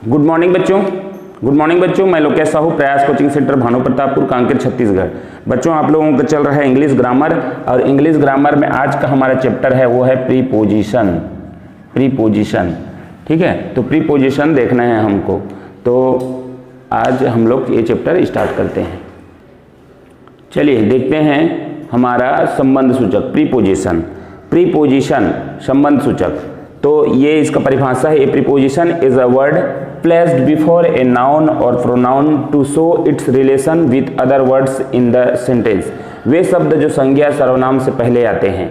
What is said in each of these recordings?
Good morning बच्चों, मैं लोकेश साहू, प्रयास कोचिंग सेंटर, भानु प्रतापपुर, कांकेर, छत्तीसगढ़। बच्चों, आप लोगों का चल रहा है इंग्लिश ग्रामर, और इंग्लिश ग्रामर में आज का हमारा चैप्टर है वो है प्रीपोजिशन। ठीक है, तो प्रीपोजिशन देखना है हमको, तो आज हम लोग ये चैप्टर स्टार्ट करते हैं। चलिए देखते हैं हमारा संबंध सूचक प्रीपोजिशन संबंध सूचक। तो ये इसका परिभाषा है, a preposition is a word placed before a noun और pronoun to show its relation with other words in the sentence. वे शब्द जो संज्ञा सर्वनाम से पहले आते हैं,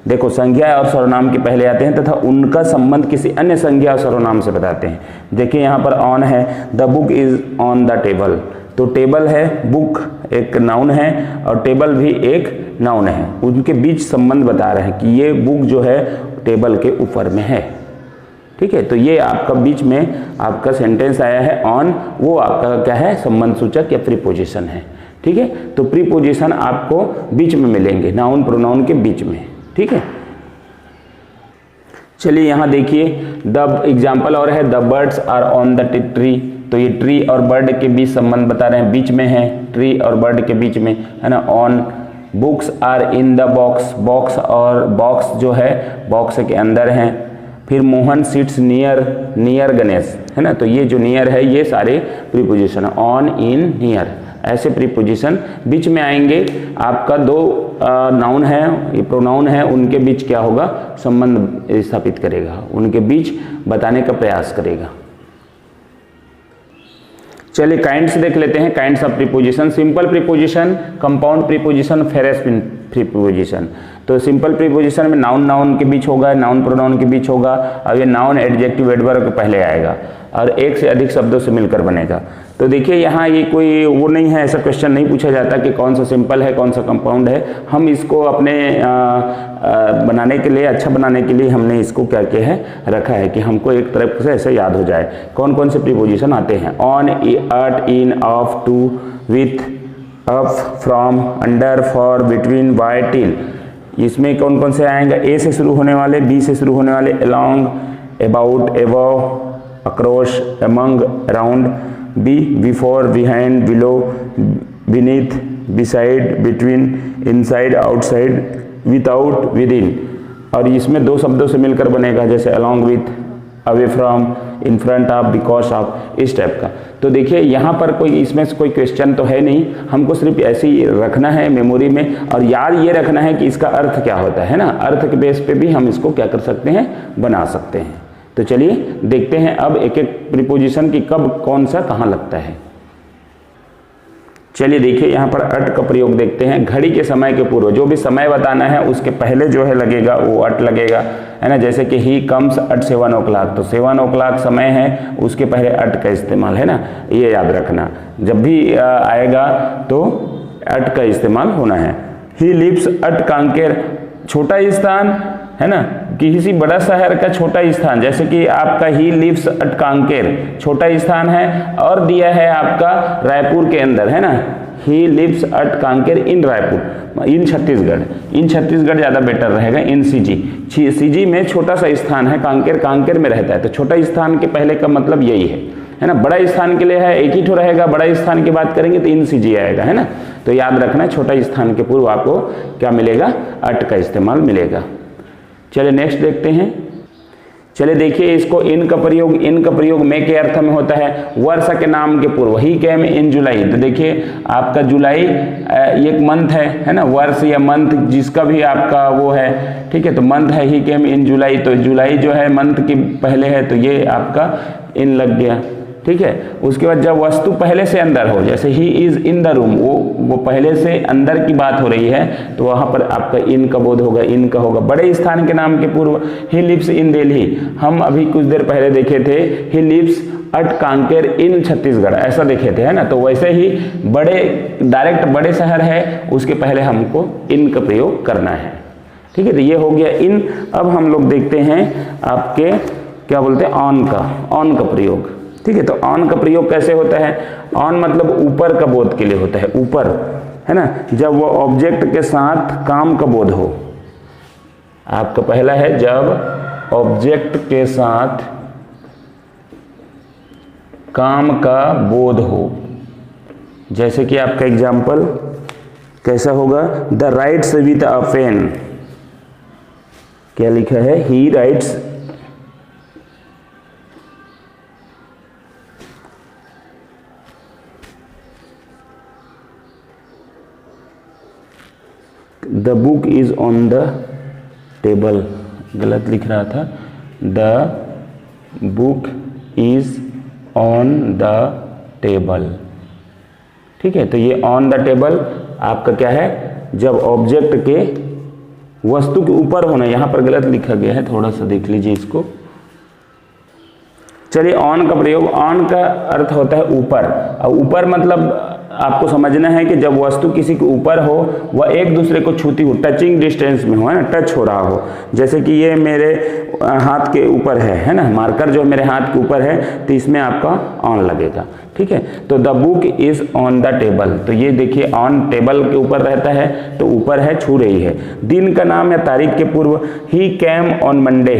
देखो संज्ञा और सर्वनाम के पहले आते हैं तथा उनका संबंध किसी अन्य संज्ञा और सर्वनाम से बताते हैं। देखिए यहाँ पर ऑन है, the book is on the table, तो टेबल है, बुक एक नाउन है और टेबल भी एक नाउन है, उनके बीच संबंध बता रहे हैं कि ये बुक जो है टेबल के ऊपर में है। ठीक है, तो ये आपका बीच में आपका सेंटेंस आया है ऑन, वो आपका क्या है, संबंध सूचक या प्रीपोजिशन है। ठीक है, तो प्रीपोजिशन आपको बीच में मिलेंगे, नाउन प्रोनाउन के बीच में। ठीक है, चलिए यहाँ देखिए द एग्जाम्पल और है, the birds are on the tree, तो ये ट्री और बर्ड के बीच संबंध बता रहे हैं, बीच में है, ट्री और बर्ड के बीच में है ना, on. Books are in the box, box और बॉक्स जो है बॉक्स के अंदर हैं। फिर मोहन सिट्स नियर गणेश, है ना, तो ये जो नियर है ये सारे प्रीपोजिशन, ऑन, इन, नियर, ऐसे प्रीपोजिशन बीच में आएंगे। आपका दो नाउन है, ये प्रोनाउन है, उनके बीच क्या होगा, संबंध स्थापित करेगा, उनके बीच बताने का प्रयास करेगा। चलिए काइंड्स देख लेते हैं, kinds of preposition, simple preposition, compound preposition, फेरेस preposition. तो सिंपल प्रीपोजिशन में नाउन के बीच होगा, नाउन प्रोनाउन के बीच होगा, और ये नाउन एडजेक्टिव एडवर्ब पहले आएगा और एक से अधिक शब्दों से मिलकर बनेगा। तो देखिए यहाँ ये कोई वो नहीं है, ऐसा क्वेश्चन नहीं पूछा जाता कि कौन सा सिंपल है कौन सा कंपाउंड है। हम इसको अपने बनाने के लिए, अच्छा बनाने के लिए हमने इसको क्या किया है, रखा है कि हमको एक तरफ से ऐसे याद हो जाए कौन कौन से प्रीपोजिशन आते हैं। On, at, in, of, to, with, up, from, under, for, between, by, till, इसमें कौन कौन से आएंगे, ए से शुरू होने वाले, बी से शुरू होने वाले, along, about, above, across, among, around, be, before, behind, below, beneath, beside, between, inside, outside, without, within, और इसमें दो शब्दों से मिलकर बनेगा, जैसे along with, away from, in front of, because of, इस टाइप का। तो देखिए यहाँ पर कोई इसमें से कोई क्वेश्चन तो है नहीं, हमको सिर्फ ऐसे ही रखना है मेमोरी में, और याद ये रखना है कि इसका अर्थ क्या होता है ना, अर्थ के बेस पे भी हम इसको क्या कर सकते हैं, बना सकते हैं। तो चलिए देखते हैं अब एक एक प्रीपोजिशन की कब कौन सा कहाँ लगता है। चलिए देखिए यहाँ पर अट का प्रयोग देखते हैं। घड़ी के समय के पूर्व, जो भी समय बताना है उसके पहले जो है लगेगा वो अट लगेगा, है ना। जैसे कि ही कम्स एट 7 o'clock, तो 7 o'clock समय है, उसके पहले अट का इस्तेमाल, है ना, ये याद रखना। जब भी आएगा तो अट का इस्तेमाल होना है। ही लिव्स एट कांकेर, छोटा स्थान, है ना, किसी बड़ा शहर का छोटा स्थान, जैसे कि आपका ही लिव्स एट कांकेर छोटा स्थान है, और दिया है आपका रायपुर के अंदर, है ना, ही लिव्स एट कांकेर इन रायपुर, इन छत्तीसगढ़ ज़्यादा बेटर रहेगा, इन सीजी में छोटा सा स्थान है, कांकेर में रहता है, तो छोटा स्थान के पहले का मतलब यही है ना। बड़ा स्थान के लिए है एक ही ठो रहेगा, बड़ा स्थान की बात करेंगे तो इन सीजी आएगा, है ना। तो याद रखना, छोटा स्थान के पूर्व आपको क्या मिलेगा, अट का इस्तेमाल मिलेगा। चलिए नेक्स्ट देखते हैं। चलिए देखिए इसको, इन का प्रयोग में के अर्थ में होता है, वर्ष के नाम के पूर्व। ही केम इन जुलाई, तो देखिए आपका जुलाई एक मंथ है ना, वर्ष या मंथ जिसका भी आपका वो है, ठीक है, तो मंथ है, ही केम इन जुलाई, तो जुलाई जो है मंथ के पहले है, तो ये आपका इन लग गया। ठीक है, उसके बाद जब वस्तु पहले से अंदर हो, जैसे he is in the room, वो पहले से अंदर की बात हो रही है, तो वहां पर आपका इन का बोध होगा, इन का होगा। बड़े स्थान के नाम के पूर्व, ही लिव्स इन दिल्ली, हम अभी कुछ देर पहले देखे थे, ही लिव्स एट कांकेर इन छत्तीसगढ़, ऐसा देखे थे, है ना। तो वैसे ही बड़े डायरेक्ट बड़े शहर है, उसके पहले हमको इन का प्रयोग करना है। ठीक है, तो ये हो गया इन। अब हम लोग देखते हैं आपके क्या बोलते हैं, ऑन का प्रयोग। ठीक है, तो ऑन का प्रयोग कैसे होता है, ऑन मतलब ऊपर का बोध के लिए होता है, ऊपर, है ना, जब वो ऑब्जेक्ट के साथ काम का बोध हो। आपका पहला है जब ऑब्जेक्ट के साथ काम का बोध हो। जैसे कि आपका एग्जाम्पल कैसा होगा, the writes with a pen, क्या लिखा है, he writes the book is on the table, गलत लिख रहा था, the book is on the table. ठीक है, तो ये ऑन द टेबल आपका क्या है, जब ऑब्जेक्ट के वस्तु के ऊपर होना, यहां पर गलत लिखा गया है, थोड़ा सा देख लीजिए इसको। चलिए, ऑन का प्रयोग, ऑन का अर्थ होता है ऊपर, और ऊपर मतलब आपको समझना है कि जब वस्तु किसी के ऊपर हो, वह एक दूसरे को छूती हो, टचिंग डिस्टेंस में हो, है ना, टच हो रहा हो। जैसे कि ये मेरे हाथ के ऊपर है ना, मार्कर जो मेरे हाथ के ऊपर है, तो इसमें आपका ऑन लगेगा। ठीक है, तो the book is on the table, तो ये देखिए ऑन टेबल के ऊपर रहता है, तो ऊपर है, छू रही है। दिन का नाम या तारीख के पूर्व, ही कैम ऑन मंडे,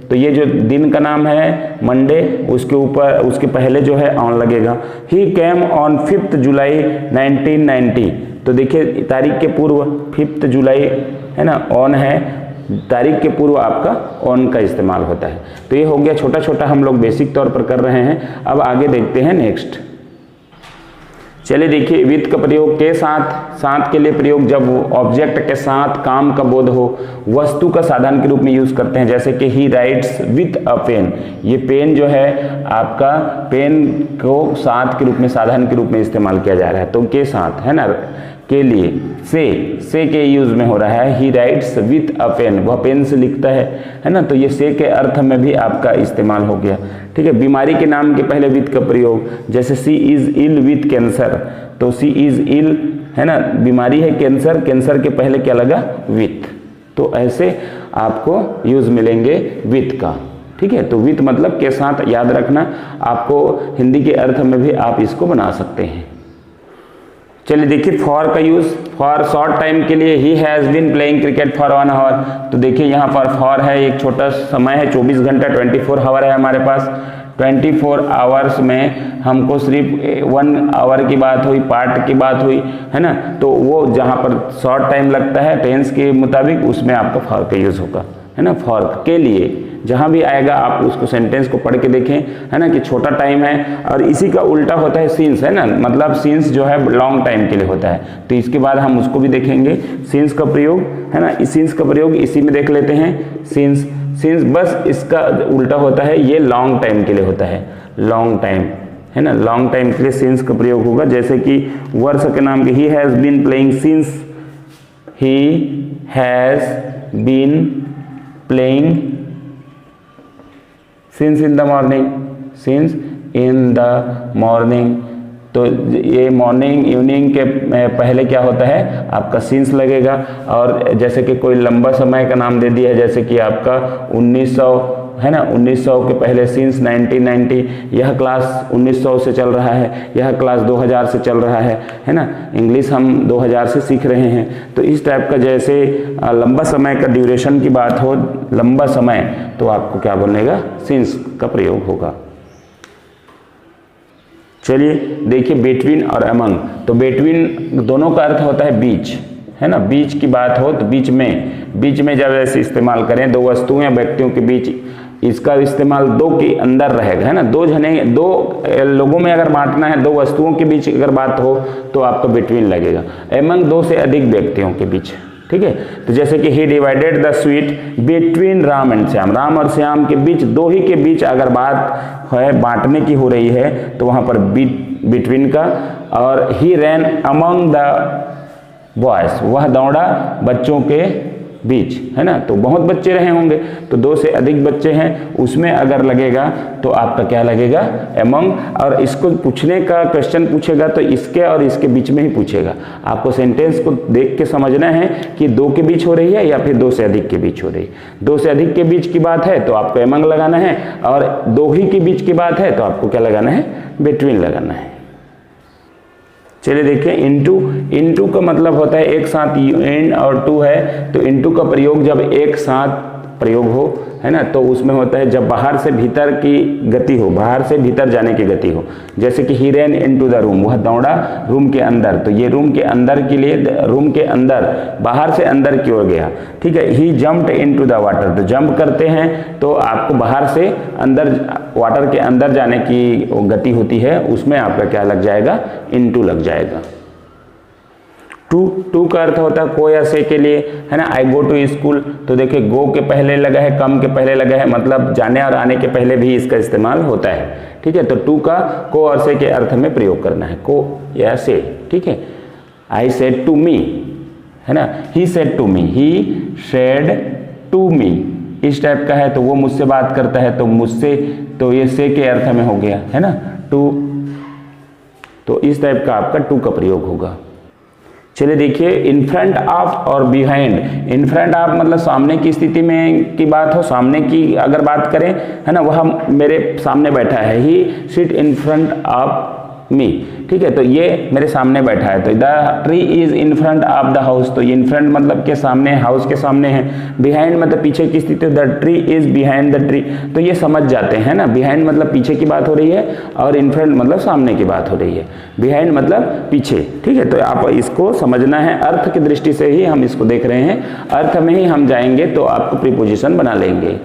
तो ये जो दिन का नाम है मंडे, उसके ऊपर, उसके पहले जो है ऑन लगेगा। ही कैम ऑन 5 जुलाई 1990, तो देखिए तारीख के पूर्व 5 जुलाई है ना, ऑन है, तारीख के पूर्व आपका ऑन का इस्तेमाल होता है। तो ये हो गया, छोटा छोटा हम लोग बेसिक तौर पर कर रहे हैं। अब आगे देखते हैं नेक्स्ट। चलिए देखिए, विथ का प्रयोग के साथ, साथ के लिए प्रयोग जब ऑब्जेक्ट के साथ काम का बोध हो, वस्तु का साधन के रूप में यूज करते हैं। जैसे कि he writes with a pen, ये पेन जो है आपका, पेन को साथ के रूप में, साधन के रूप में इस्तेमाल किया जा रहा है, तो के साथ है ना, के लिए, से के यूज में हो रहा है। He writes with a pen, वह पेन से लिखता है ना, तो ये से के अर्थ में भी आपका इस्तेमाल हो गया। ठीक है, बीमारी के नाम के पहले विथ का प्रयोग, जैसे सी इज इल विथ कैंसर, तो सी इज इल है ना, बीमारी है कैंसर, कैंसर के पहले क्या लगा, विथ, तो ऐसे आपको यूज मिलेंगे विथ का। ठीक है, तो विथ मतलब के साथ, याद रखना, आपको हिंदी के अर्थ में भी आप इसको बना सकते हैं। चलिए देखिए, फॉर का यूज, फॉर शॉर्ट टाइम के लिए, he has been playing cricket for 1 hour, तो देखिए यहाँ पर फॉर है, एक छोटा समय है, 24 घंटा 24 आवर है हमारे पास। 24 आवर्स में हमको सिर्फ 1 आवर की बात हुई, पार्ट की बात हुई, है ना, तो वो जहाँ पर शॉर्ट टाइम लगता है टेंस के मुताबिक, उसमें आपका फॉर का यूज होगा, है ना, फॉर के लिए। जहाँ भी आएगा आप उसको सेंटेंस को पढ़ के देखें, है ना, कि छोटा टाइम है, और इसी का उल्टा होता है सिंस, है ना, मतलब सिंस जो है लॉन्ग टाइम के लिए होता है, तो इसके बाद हम उसको भी देखेंगे, सिंस का प्रयोग, है ना, सिंस का प्रयोग इसी में देख लेते हैं। सिंस, सिंस बस इसका उल्टा होता है, ये लॉन्ग टाइम के लिए होता है, लॉन्ग टाइम, है ना, लॉन्ग टाइम के लिए सिंस का प्रयोग होगा। जैसे कि वर्ष के नाम के, he has been playing since, he has been playing since in the morning, since in the morning, तो ये मॉर्निंग इवनिंग के पहले क्या होता है, आपका सिंस लगेगा। और जैसे कि कोई लंबा समय का नाम दे दिया है, जैसे कि आपका 1900 है ना, 1900 के पहले सिंस 1990, यह क्लास 1900 से चल रहा है, यह क्लास 2000 से चल रहा है ना, इंग्लिश हम 2000 से सीख रहे हैं। तो इस टाइप का, जैसे लंबा समय का ड्यूरेशन की बात हो, लंबा समय, तो आपको क्या बनेगा, सिंस का प्रयोग होगा। चलिए देखिए, बिटवीन और अमंग, तो बिटवीन दोनों का अर्थ होता है बीच, है ना, बीच की बात हो तो बीच में जब ऐसे इस्तेमाल करें, दो वस्तुओं या व्यक्तियों के बीच, इसका इस्तेमाल दो के अंदर रहेगा, है ना, दो लोगों में अगर बांटना है, दो वस्तुओं के बीच अगर बात हो तो आपको बिटवीन लगेगा। एमंग 2 से अधिक व्यक्तियों के बीच, ठीक है, तो जैसे कि he divided the sweet between Ram and Shyam, Ram और श्याम के बीच, दो ही के बीच अगर बात है, बांटने की हो रही है, तो वहां पर बिटवीन का। और ही रैन अमंग द बॉयज, वह दौड़ा बच्चों के बीच, है ना, तो बहुत बच्चे रहे होंगे, तो 2 से अधिक बच्चे हैं, उसमें अगर लगेगा तो आपका क्या लगेगा, एमंग। और इसको पूछने का, क्वेश्चन पूछेगा तो इसके और इसके बीच में ही पूछेगा। आपको सेंटेंस को देख के समझना है कि 2 के बीच हो रही है या फिर 2 से अधिक के बीच हो रही है। 2 से अधिक के बीच की बात है तो आपको एमंग लगाना है, और 2 ही के बीच की बात है तो आपको क्या लगाना है, बिटवीन लगाना है। चलिए देखिए, इनटू का मतलब होता है एक साथ, एन और टू है, तो इनटू का प्रयोग जब एक साथ प्रयोग हो, है ना, तो उसमें होता है जब बाहर से भीतर की गति हो, बाहर से भीतर जाने की गति हो। जैसे कि ही रैन इनटू द रूम, वह दौड़ा रूम के अंदर, तो ये रूम के अंदर के लिए, रूम के अंदर, बाहर से अंदर की ओर गया। ठीक है, ही जंप्ड इनटू द वाटर, तो जंप करते हैं तो आपको बाहर से अंदर, वाटर के अंदर जाने की गति होती है, उसमें आपका क्या लग जाएगा, इनटू लग जाएगा। टू का अर्थ होता है को या से के लिए, है ना। आई गो टू स्कूल, तो देखिए गो के पहले लगा है, कम के पहले लगा है, मतलब जाने और आने के पहले भी इसका इस्तेमाल होता है। ठीक है, तो टू का को और से के अर्थ में प्रयोग करना है, को या से। ठीक है, आई सेड टू मी, है ना, he said to me, he said to me, इस टाइप का है तो वो मुझसे बात करता है, तो मुझसे, तो ये से के अर्थ में हो गया, है ना, टू, तो इस टाइप का आपका टू का प्रयोग होगा। चलिए देखिए, इन फ्रंट ऑफ और बिहाइंड। इन फ्रंट ऑफ मतलब सामने की स्थिति में की बात हो, सामने की अगर बात करें, है ना, वह मेरे सामने बैठा है, he sit in front of me. ठीक है, तो ये मेरे सामने बैठा है, तो the tree is in front of the house, तो इन फ्रंट मतलब के सामने, हाउस के सामने है। बिहाइंड मतलब पीछे की स्थिति, the tree is behind the tree, तो ये समझ जाते हैं ना, बिहाइंड मतलब पीछे की बात हो रही है और इन फ्रंट मतलब सामने की बात हो रही है, बिहाइंड मतलब पीछे। ठीक है, तो आप इसको समझना है, अर्थ की दृष्टि से ही हम इसको देख रहे हैं, अर्थ में ही हम जाएंगे तो आपको प्रीपोजिशन बना लेंगे।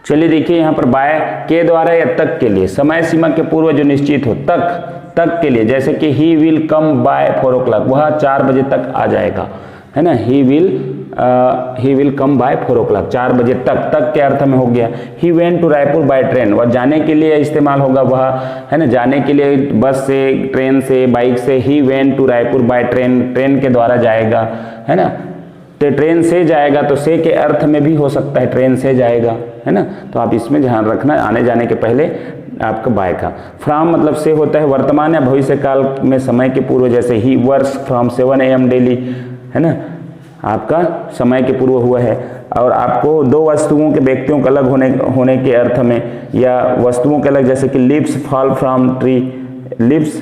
चलिए देखिए, यहाँ पर बाय के द्वारा या तक के लिए, समय सीमा के पूर्व जो निश्चित हो, तक के लिए, जैसे कि he will come by 4 o'clock, वह 4 बजे तक आ जाएगा, है ना, he will come by 4 o'clock, 4 बजे तक के अर्थ में हो गया। He went to Raipur by train, वह जाने के लिए इस्तेमाल होगा, वह, है ना, जाने के लिए बस से, ट्रेन से, बाइक से। He went to Raipur by train, train के द्वारा जाएगा, है ना, तो ट्रेन से जाएगा, तो से के अर्थ में भी हो सकता है, ट्रेन से जाएगा, है ना, तो आप इसमें ध्यान रखना, आने जाने के पहले आपका बाय का। फ्रॉम मतलब से होता है वर्तमान या भविष्य काल में, समय के पूर्व, जैसे he works from 7 AM daily, है ना, आपका समय के पूर्व हुआ है। और आपको दो वस्तुओं के, व्यक्तियों के अलग होने के अर्थ में, या वस्तुओं के अलग, जैसे कि leaves fall from tree, leaves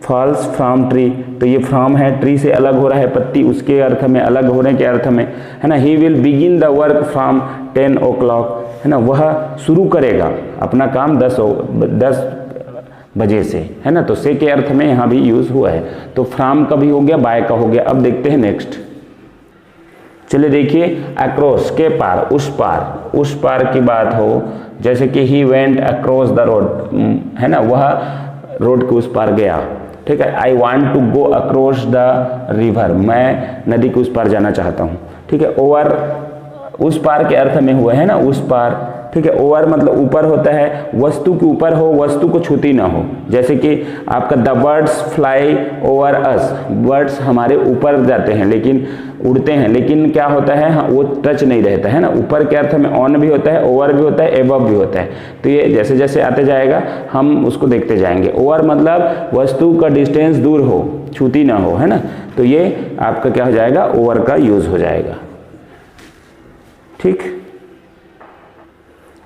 falls from tree, तो ये फ्रॉम है, ट्री से अलग हो रहा है पत्ती, उसके अर्थ में, अलग होने के अर्थ में, है ना। He will begin the work from 10 o'clock, है ना, वह शुरू करेगा अपना काम 10 बजे से, है ना, तो से के अर्थ में यहाँ भी यूज हुआ है। तो फ्रॉम का भी हो गया, बाय का हो गया। अब देखते हैं नेक्स्ट। चलिए देखिए, अक्रॉस के पार, उस पार की बात हो, जैसे कि he went across the road, है ना, वह रोड के उस पार गया। ठीक है, I want to go across the river, मैं नदी के उस पार जाना चाहता हूँ। ठीक है, ओवर उस पार के अर्थ में हुआ है ना, उस पार। ठीक है, ओवर मतलब ऊपर होता है, वस्तु के ऊपर हो, वस्तु को छूती ना हो, जैसे कि आपका the birds fly over us, birds हमारे ऊपर जाते हैं, लेकिन उड़ते हैं, लेकिन क्या होता है, वो टच नहीं रहता है ना। ऊपर के अर्थ में ऑन भी होता है, ओवर भी होता है, एबव भी होता है, तो ये जैसे जैसे आते जाएगा हम उसको देखते जाएंगे। ओवर मतलब वस्तु का डिस्टेंस दूर हो, छूती ना हो, है ना, तो ये आपका क्या हो जाएगा, ओवर का यूज हो जाएगा। ठीक,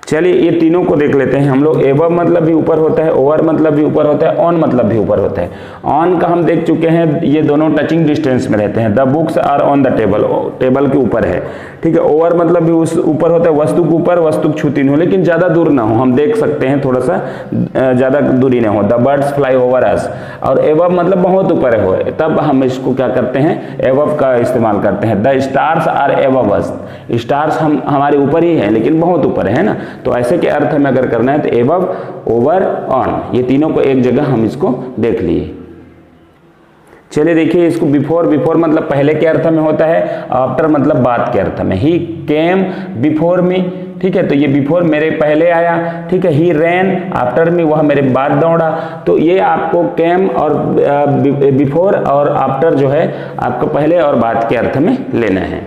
चलिए ये तीनों को देख लेते हैं हम लोग। एबव मतलब भी ऊपर होता है, ओवर मतलब भी ऊपर होता है, ऑन मतलब भी ऊपर होता है। ऑन का हम देख चुके हैं, ये दोनों टचिंग डिस्टेंस में रहते हैं। The books are on the table, table के ऊपर है। ठीक है, ओवर मतलब भी उस ऊपर होता है, वस्तु के ऊपर, वस्तु छूती नहीं हो, लेकिन ज्यादा दूर ना हो, हम देख सकते हैं, थोड़ा सा ज्यादा दूरी ना हो। The birds fly over us, और एबव मतलब बहुत ऊपर हो, तब हम इसको क्या करते हैं, एबव का इस्तेमाल करते हैं। The stars are above us, stars हमारे ऊपर ही है, लेकिन बहुत ऊपर है ना, तो ऐसे के अर्थ में अगर करना है तो एबव, ओवर, ऑन, ये तीनों को एक जगह हम इसको देख लिए। चलिए देखिए इसको, बिफोर मतलब पहले के अर्थ में होता है, आफ्टर मतलब बाद के अर्थ में। ही केम बिफोर मी, ठीक है, तो ये बिफोर मेरे पहले आया। ठीक है, ही रैन आफ्टर मी, वह मेरे बाद दौड़ा। तो ये आपको केम और बिफोर और आफ्टर जो है आपको पहले और बाद के अर्थ में लेना है।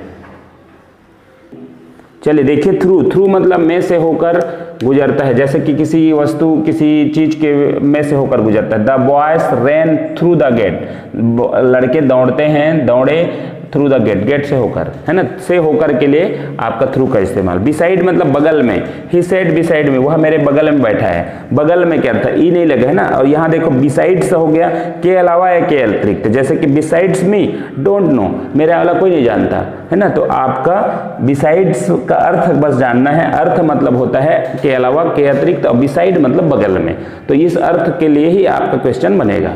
चलिए देखिए, थ्रू मतलब में से होकर गुजरता है, जैसे कि किसी वस्तु, किसी चीज के में से होकर गुजरता है। The boys ran through the gate, लड़के दौड़ते हैं, दौड़े थ्रू द गेट, गेट से होकर, है ना, से होकर के लिए आपका थ्रू का इस्तेमाल। बिसाइड मतलब बगल में, ही सेड बिसाइड में, वह मेरे बगल में बैठा है। बगल में क्या था, ई नहीं लगा है ना, और यहाँ देखो बिसाइड्स हो गया, के अलावा या के अतिरिक्त, जैसे कि बिसाइड्स मी, डोंट नो, मेरे अलावा कोई नहीं जानता, है ना। तो आपका बिसाइड्स का अर्थ बस जानना है, अर्थ मतलब होता है के अलावा, के अतिरिक्त, और बिसाइड मतलब बगल में। तो इस अर्थ के लिए ही आपका क्वेश्चन बनेगा।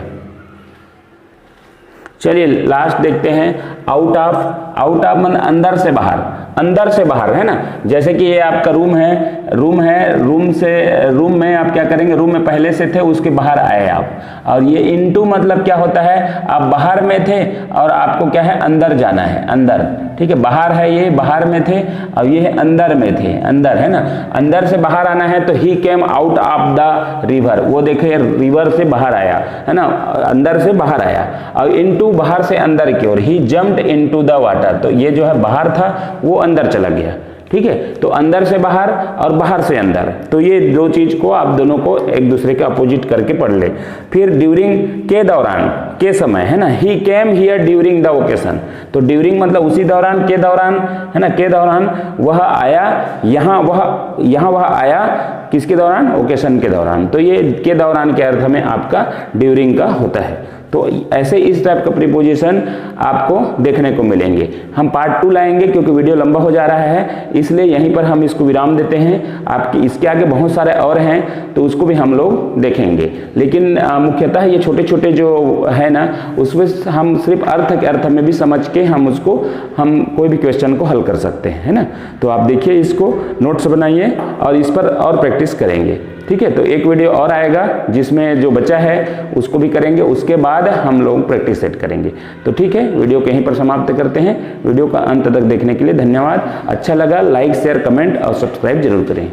चलिए लास्ट देखते हैं, आउट ऑफ। आउट ऑफ मतलब अंदर से बाहर, अंदर से बाहर, है ना। जैसे कि ये आपका रूम है, रूम में आप क्या करेंगे, रूम में पहले से थे, उसके बाहर आए आप। और ये इनटू मतलब क्या होता है, आप बाहर में थे और आपको क्या है, अंदर जाना है, अंदर, ठीक है। बाहर है, ये बाहर में थे, और ये है अंदर में थे, अंदर, है ना। अंदर से बाहर आना है तो he came out of the river, वो देखिए रिवर से बाहर आया, है ना, अंदर से बाहर आया। और इनटू बाहर से अंदर की ओर, ही जम्प्ड इनटू द वाटर, तो ये जो है बाहर था वो अंदर चला गया, ठीक है। तो अंदर से बाहर और बाहर से अंदर, तो ये दो चीज को आप दोनों को एक दूसरे के अपोजिट करके पढ़ ले। फिर ड्यूरिंग के दौरान, के समय, है ना, he came here during the occasion, तो ड्यूरिंग मतलब उसी दौरान, के दौरान, है ना, के दौरान वह आया, यहाँ वह आया, किसके दौरान, ओकेशन के दौरान। तो ये के दौरान के अर्थ में आपका ड्यूरिंग का होता है। तो ऐसे इस टाइप का प्रीपोजिशन आपको देखने को मिलेंगे। हम पार्ट 2 लाएंगे क्योंकि वीडियो लंबा हो जा रहा है, इसलिए यहीं पर हम इसको विराम देते हैं। आपकी इसके आगे बहुत सारे और हैं तो उसको भी हम लोग देखेंगे, लेकिन मुख्यतः ये छोटे छोटे जो है ना, उसमें हम सिर्फ अर्थ में भी समझ के हम कोई भी क्वेश्चन को हल कर सकते हैं, है ना। तो आप देखिए, इसको नोट्स बनाइए और इस पर और प्रैक्टिस करेंगे, ठीक है। तो एक वीडियो और आएगा जिसमें जो बचा है उसको भी करेंगे, उसके बाद हम लोग प्रैक्टिस सेट करेंगे। तो ठीक है, वीडियो को यहीं पर समाप्त करते हैं। वीडियो का अंत तक देखने के लिए धन्यवाद। अच्छा लगा लाइक, शेयर, कमेंट और सब्सक्राइब जरूर करें।